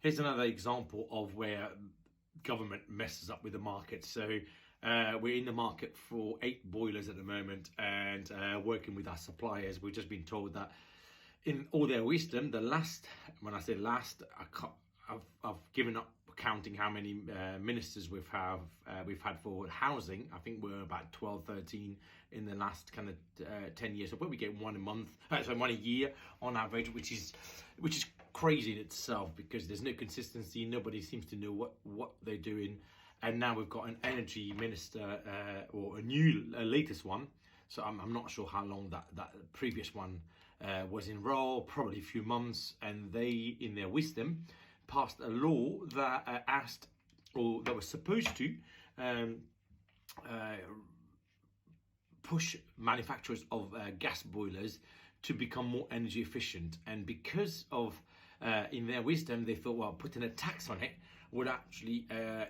Here's another example of where government messes up with the market. So we're in the market for 8 boilers at the moment, and working with our suppliers. We've just been told that in all their wisdom, when I say last, I've given up counting how many ministers we've had for housing. I think we're about 12, 13 in the last kind of 10 years. So probably get one a year on average, which is crazy in itself, because there's no consistency. Nobody seems to know what they're doing. And now we've got an energy minister, or a latest one. So I'm not sure how long that previous one was in role, probably a few months. And they, in their wisdom, passed a law that that was supposed to push manufacturers of gas boilers to become more energy efficient. And because of, in their wisdom, they thought, well, putting a tax on it would actually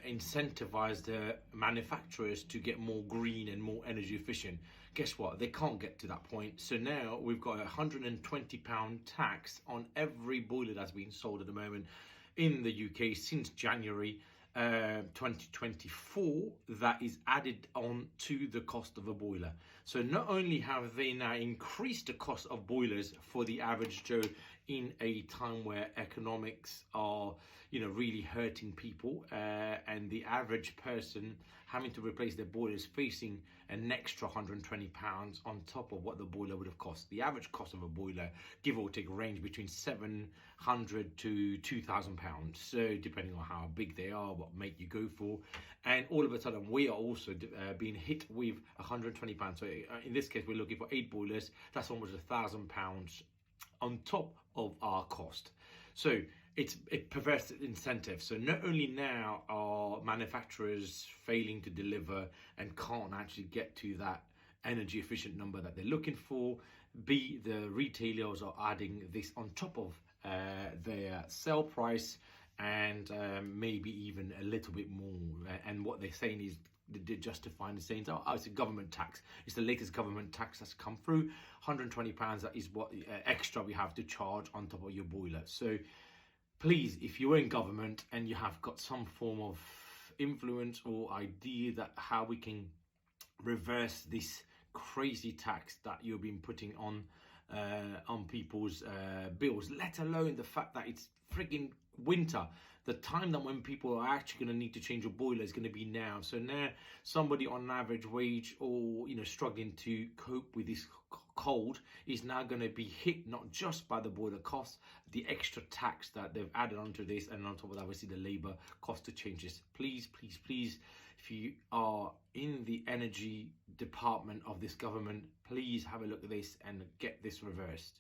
incentivize the manufacturers to get more green and more energy efficient. Guess what? They can't get to that point. So now we've got a £120 tax on every boiler that's being sold at the moment in the UK since January 2024, that is added on to the cost of a boiler. So not only have they now increased the cost of boilers for the average Joe in a time where economics are, really hurting people, and the average person having to replace their boilers facing an extra £120 on top of what the boiler would have cost. The average cost of a boiler, give or take, range between £700 to £2,000. So depending on how big they are, what make you go for. And all of a sudden we are also being hit with £120. So in this case, we're looking for 8 boilers. That's almost £1,000 on top of our cost. So it's a perverse incentive. So not only now are manufacturers failing to deliver and can't actually get to that energy efficient number that they're looking for, B, the retailers are adding this on top of their sale price, and maybe even a little bit more. And what they're saying is, they're justifying the saying, oh, it's a government tax. It's the latest government tax that's come through. £120, that is what extra we have to charge on top of your boiler. So please, if you're in government and you have got some form of influence or idea that how we can reverse this crazy tax that you've been putting on people's bills, let alone the fact that it's frigging winter. The time that when people are actually going to need to change a boiler is going to be now. So now somebody on an average wage, or struggling to cope with this cold, is now going to be hit not just by the boiler costs, the extra tax that they've added onto this, and on top of that, obviously the labor cost to change this. Please, if you are in the energy department of this government, please have a look at this and get this reversed.